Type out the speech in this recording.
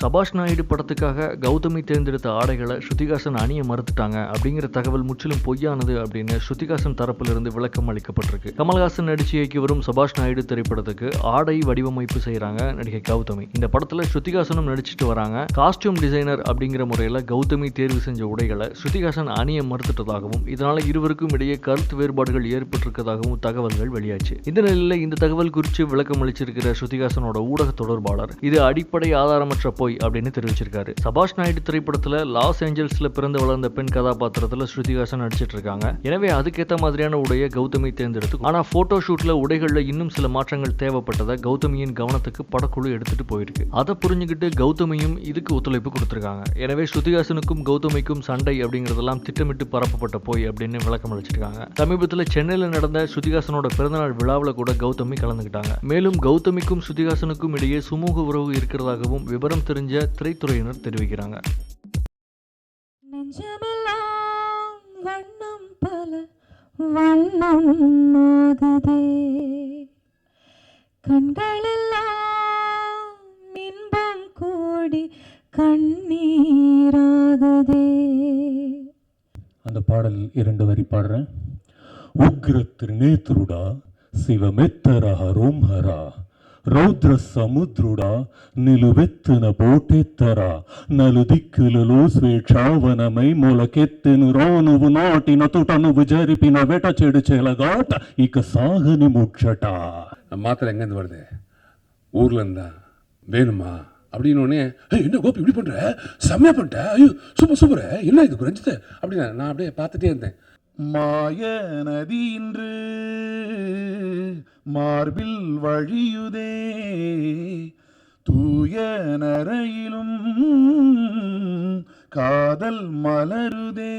சபாஷ் நாயுடு படத்துக்காக கௌதமி தேர்ந்தெடுத்த ஆடைகளை ஸ்ருதிஹாசன் அணிய மறுத்துட்டாங்க அப்படிங்கிற தகவல் முற்றிலும் பொய்யானது அப்படின்னு ஸ்ருதிஹாசன் தரப்பிலிருந்து விளக்கம் அளிக்கப்பட்டிருக்கு. கமல்ஹாசன் நடிச்சு இயக்கி வரும் சபாஷ் நாயுடு திரைப்படத்துக்கு ஆடை வடிவமைப்பு செய்யறாங்க நடிகை கௌதமி. இந்த படத்துல ஸ்ருதிஹாசனும் நடிச்சிட்டு வராங்க. காஸ்டியூம் டிசைனர் அப்படிங்கிற முறையில கௌதமி தேர்வு செஞ்ச உடைகளை ஸ்ருதிஹாசன் அணிய மறுத்துட்டதாகவும் இதனால இருவருக்கும் இடையே கருத்து வேறுபாடுகள் ஏற்பட்டிருக்கதாகவும் தகவல்கள் வெளியாச்சு. இந்த நிலையில இந்த தகவல் குறித்து விளக்கம் அளிச்சிருக்கிற ஸ்ருதிஹாசனோட ஊடக தொடர்பாளர் இது அடிப்படை ஆதாரமற்ற அப்படின்னு தெரிவிச்சிருக்காரு. சபாஷ் நாயுடு திரைப்படத்துல லாஸ் ஏஞ்சல்ஸ்ல பிறந்து வளர்ந்த பெண் கதாபாத்திரத்துல ஸ்ருதிஹாசன் நடிச்சிட்டு இருக்காங்க. எனவே அதுக்கேற்ற மாதிரியான உடையை கௌதமி தேர்ந்தெடுத்து ஆனா போட்டோ ஷூட்ல உடைகள்ல இன்னும் சில மாற்றங்கள் தேவைப்பட்டதை கௌதமியின் கவனத்துக்கு படக்குழு எடுத்துட்டு போயிருக்கு. அதை புரிஞ்சுக்கிட்டு கௌதமியும் இதுக்கு ஒத்துழைப்பு கொடுத்திருக்காங்க. எனவே ஸ்ருதிஹாசனுக்கும் கௌதமிக்கும் சண்டை அப்படிங்கறதெல்லாம் திட்டமிட்டு பரப்பப்பட்ட போய் அப்படின்னு விளக்கம் அளிச்சிருக்காங்க. சமீபத்தில் சென்னையில் நடந்த ஸ்ருதிஹாசனோட பிறந்தநாள் விழாவில் கூட கௌதமி கலந்துக்கிட்டாங்க. மேலும் கௌதமிக்கும் ஸ்ருதிஹாசனுக்கும் இடையே சுமூக உறவு இருக்கிறதாகவும் விவரம் தெரிஞ்ச திரைத்துறையினர் தெரிவிக்கிறாங்க. வண்ணம் பல வண்ணம் ஆகுதே, கண்களெல்லாம் இன்பம் கூடி கண்ணீராகுதே. அந்த பாடல் 2 வரி பாடுறேன். உக்ர த்ரிநேத்ருடா శివమెత్తరహ రోంహర రౌద్ర సముద్రుడా నిలువెత్తున పోటెత్తర నలుదిక్కులలో స్వేచ్ఛావనమై మొలకెత్తెను రానువు నాటిన తుట నువ్వు జరిపిన వెట చెడు చెలగాట ఇక సాగని ముచ్చట. மாத்திரை எங்கேருந்து வருது? ஊர்ல இருந்தா வேணுமா அப்படின்னு என்ன கோபி இப்படி பண்ற, செம்மையா பண்ணிட்ட, ஐயோ சூப்பர் சூப்பர், என்ன இது குறைஞ்சது அப்படின்னு நான் அப்படியே பார்த்துட்டே இருந்தேன். மாய நதி இன்று மார்பில் வழியுதே, தூய நரையிலும் காதல் மலருதே,